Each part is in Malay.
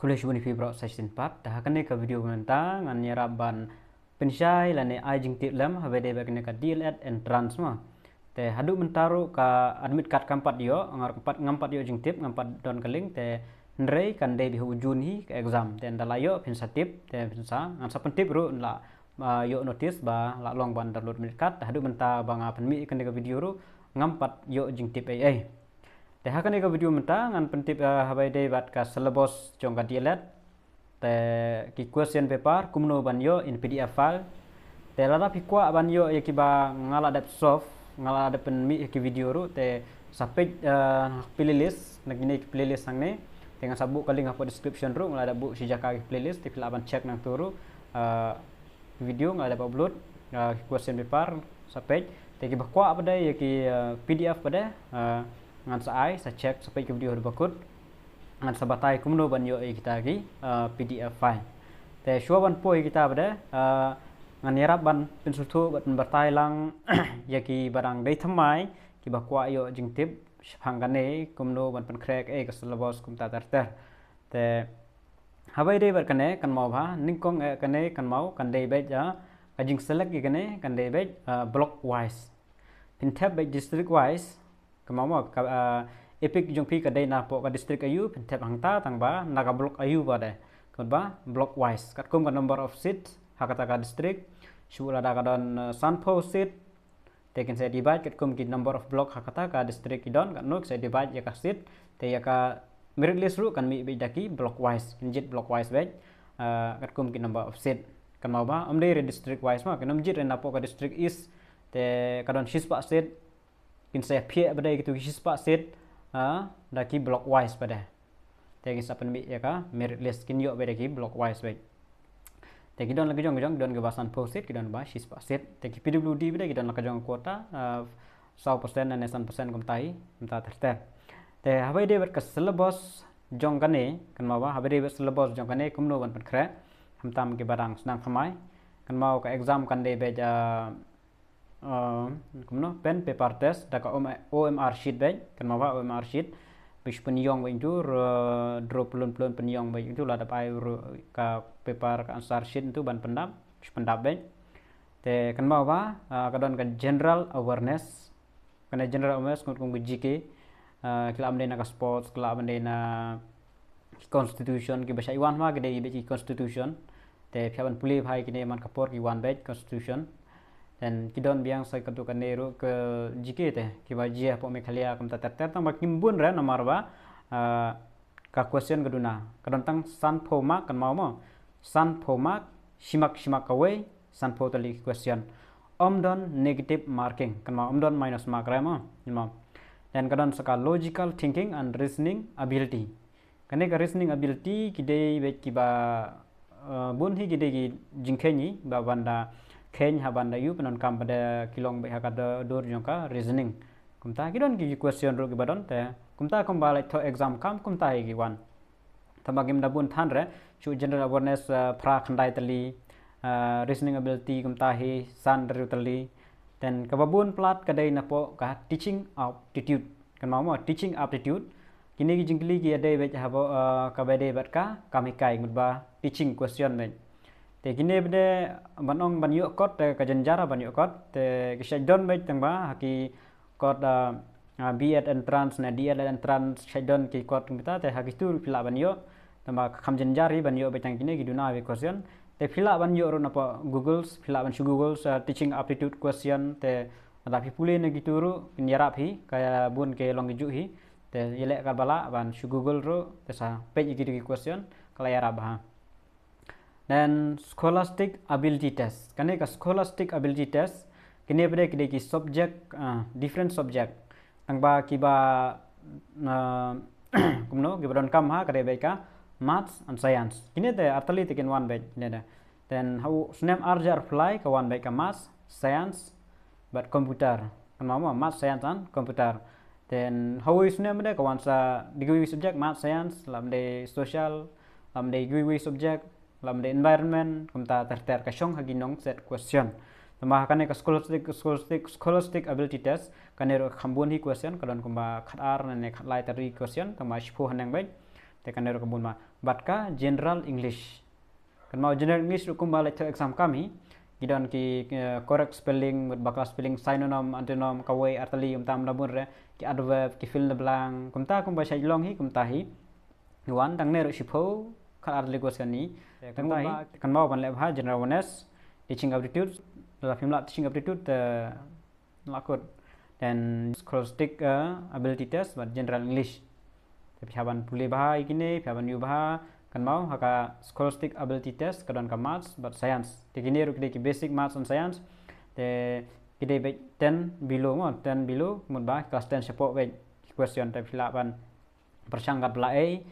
Kuliah shubuni fibro session 4 dah kene ka video mentang an nyaraban pensyai lane ai jing tip lam habede bakne ka DLED entrance ma te hadu mentaru ka admit card kampat yo ngar ngampat yo jing tip ngampat don keling te ndrei kan de bi hujun hi ka exam te ndalayo pensatip te pensa an sa pentip ru la yo notice ba la long ban download admit card hadu menta banga penmi kene ka video ru ngampat yo jing tip ai te hakan eka video menta ngan pentip habai day bat ka syllabus jong ka DLED te ki question paper kumno banyo in PDF file te lada pikwa banyo ya kiba ngala dap solve ngala dap penmi ki video ru te sapek playlist nagini playlist sangne te ngan sabu kali ngapo description ru ngala bu sijaka playlist te laban check nang turu video ngala dap upload question paper sapek te ki bakwa pada ya ki PDF pada ngan saai sa check sampai ke video bakut ngan sabatai kumno banyo kita lagi PDF file te shua ban poi kita pada ngan yarap ban pensultu bat bertai lang yaki barang dei thamai ki bakwa yo jingtip hanggane kumno ban pen crack ke syllabus kumta tarter te habai dei bar kane kan mau ba ningkong kane kan mau kan dei be ja ajing select ki kane kan dei be block wise pin tab be district wise kemama epic jong pi ka dai na po ka district ayu pentep hangta tangba naga block ayu ba de ba block wise kat kum ka number of seat hakata ka district shula da ka don sanpo seat taken saya divide kat kum ki number of block hakata ka district idon kat nok saya divide ya ka seat te ya ka merit list ru kan mi be daki block wise injit block wise be kat kum ki number of seat kan mau ba amde re district wise ma kan amjit re na po ka district is te ka don shispa seat kin saya pie pada gitu shispa set daki block wise pada te kisa penmi ya ka merit list kin yo pada ki block wise baik te kidon lagi jong don ke basan post it kidon ba shispa set te ki PWD pada kidon lagi jong kuota 100% dan 100% kumtai mta terter te habai de ke syllabus jong kane kan mau ba habai de syllabus jong kane kumno ban kre hamtam ke barang senang khamai kan mau ke exam kan de be kumno pen paper test daka OMR sheet baik kan mau OMR sheet bis penyong baik itu drop pelun penyong baik itu lah dapat ka paper ka answer sheet itu ban pendap baik te kan mau kadon ka general awareness kana general awareness kung BGK kila amde na ka sports kila amde na constitution ki bahasa iwan ma gede ki constitution te phaban puli bhai kine man kapor ki one baik constitution dan kidon biang sai katu kanero ke jike te ki bajia po mekhalia kam ta ter tang bakim bun ra nomor ba ka question kaduna kadon tang san phoma kan mau mo san phoma simak kawe san pho tali question omdon negative marking kan mau omdon minus mark ra mo dan kadon saka logical thinking and reasoning ability kane ka reasoning ability kidei be ki ba bun hi kidei ki jingkheni ba banda ken habanda yu penon kam pada kilong be hakada dor jongka reasoning kumta kidon ki question ro ki badon te kumta kembali to exam kam kumta hi wan tamagim da bun than re chu general awareness pra khandai tali reasoning ability kumta hi san ru tali dan kababun plat kadai na po ka teaching aptitude kan mau teaching aptitude kini ki jingkli ki ade be habo ka bade bat ka kamikai ngudba teaching question ben te kini bede banong banyo kot te kajanjara banyo kot te kishadon baik tangba haki kot B.Ed entrance na D.Ed entrance shadon ki kot kita te haki tu pila banyo tamba kamjanjari banyo baik tang kini giduna be question te pila banyo ro napa Google's pila ban Google's teaching aptitude question te tapi pule na gituru nyarap hi kaya bun ke long ju hi te yelek karbala ban Google ro te sa page gitu question kala yarab ha dan scholastic ability test kane ka scholastic ability test kene pada kide ki subject different subject tangba kiba kumno gibron kam ha kare baika maths and science kine te atali taken one back ne then how snam arja apply ka one baika maths science but computer kan mama maths science and computer then how is name de ka one sa degree subject maths science lamde social lamde degree subject lam the environment kumta ter ka shong haginong set question tama kane ka scholastic ability test kane ro khambun hi question kadon kumba khatar ne khatlai tari question tama shifu hanang bai te kane ro kambun ma batka general English. Kan mau general English hukum balik ke exam kami gidan ki correct spelling bakal spelling synonym antonym kawai artali umtam labur ki adverb ki fill the blank kumta kum bahasa long hi kumta hi wan tang ne ro shipho khar artali question ni kumta hi kan mau ban le bha general awareness teaching aptitude la phimla teaching aptitude lakut dan scholastic ability test but general English tapi haban pulih bah ikine haban yu bah kan mau haka scholastic ability test kadon ka maths but science te kini ru ki basic maths and science te kide be 10 below mo 10 below mun bah class 10 support be question te phila ban persangkat belai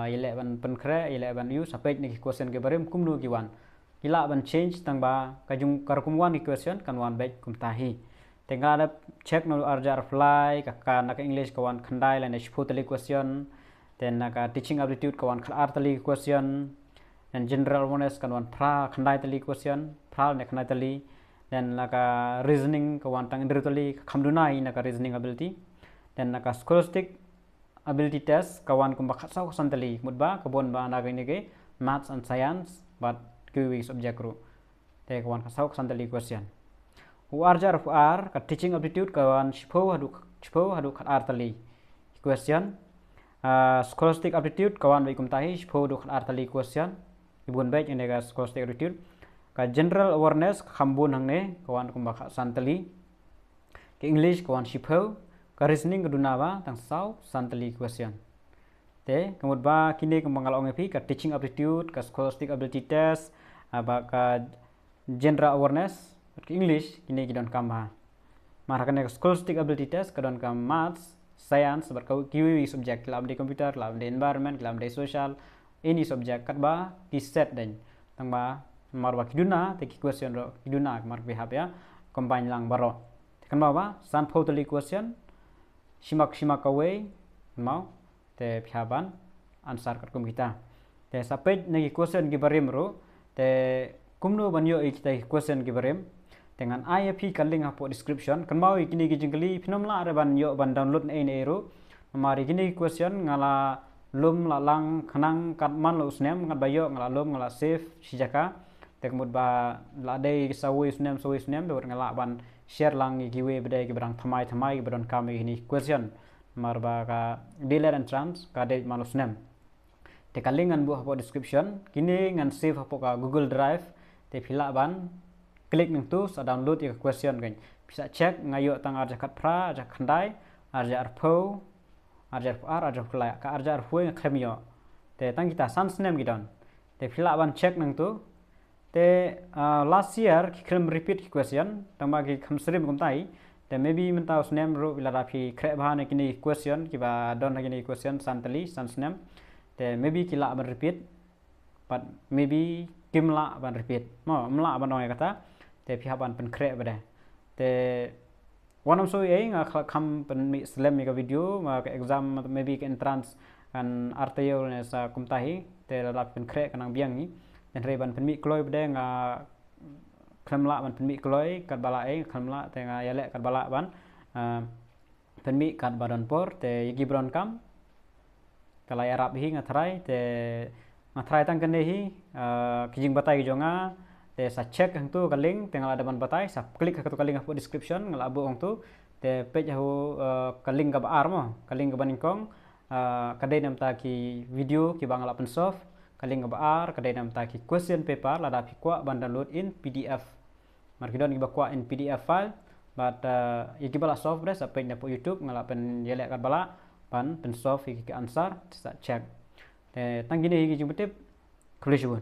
yele ban penkre yele ban yu sampai ni question ke barim kumnu ki wan kila ban change tang ba kajung karkumwan ki question kan wan be kum tahi tinggal ada check no arjar fly ka nak English kawan khandai la ne shputali question then naka teaching aptitude kawan khar tali question and general awareness kawan pra khandai tali question pra ne khandai tali then naka reasoning kawan tang indri tali khamdunai naka reasoning ability then naka scholastic ability test kawan kum bakhat sau santali mudba kabon ba naga ni ke maths and science but QE subject ru te kawan sau santali question uarjar ar ka teaching aptitude kawan shpo hadu khar tali question scholastic aptitude kawan baik kumtahi shpo du khar tali question ibun baik ini ka scholastic aptitude ka general awareness khambun hangne kawan kum bakhat santali ke English kawan shpo ka reasoning keduna ba tang sau santali question te kemud ba kini kembangal ongepi ka teaching aptitude ka scholastic ability test ba ka general awareness ke English kini kidon kamba marahkan ka scholastic ability test kadon ka maths science ber ka QE subject lam di computer lam di environment lam di social ini subject kat ba ki set den tang ba mar ba kiduna te ki question ro kiduna mar behap ya combine lang baro kan ba san totally question simak away mau te phaban answer kat kum kita te sapet nagi question ki barim ro te kumno banyo kita question ki barim dengan IAP kaling hapo description kan mau ikini ki jingli phinomla are ban yo ban download ne ro mari kini question ngala lum la lang khanang kat man lo usnem ngat bayo ngala lum ngala save sijaka te kemud ba la dei sawi usnem do ngala ban share lang giwe bedai ki berang thamai bedon kami ini question marba ka dealer and trans ka de manus nem te kalingan bu hapo description kini ngan save hapo ka Google Drive te phila ban klik nang tu sa download ya question kan bisa check ngayo tang arja kat pra arja khandai arja arpo arja ar arja khlai ka arja arpo ngemyo te tang kita sans nem gidon te phila ban check nang tu te last year kikrem repeat question tang ba ki khamsrim kumtai te maybe mentau snem ro bila rapi kre bahane kini question kiba don kini question santali sans nem te maybe kila ban repeat but maybe kimla ban repeat mo mla ban oi kata te pihak ban pen kre bade te wanam so ye nga kham pen mi slam mi ka video ma ka exam maybe ke entrance kan artayol ne sa kumtahi te la pen kre kanang biang ni dan re ban pen mi kloi bade nga khamla ban pen mi kloi kat bala khamla te nga yale kat bala ban pen mi kat badan por te yigi bron kam kala arab hi ngathrai te ngathrai tang kene hi kijing batai jonga te sa check hang tu kaling tengah ada ban batai sa klik ka tu kaling hapo description ngala abu hang tu te page ho kaling ka baar mo kaling ka baningkong kadai nam ta ki video ki bangala pen solve kaling ka baar kadai nam ta ki question paper la da pikwa ban download in PDF mar kidon ki bakwa in PDF file but ki bala solve bre sa page na po YouTube ngala pen yele ka bala ban pen solve ki answer sa check te tang gini ki jumtip khulisun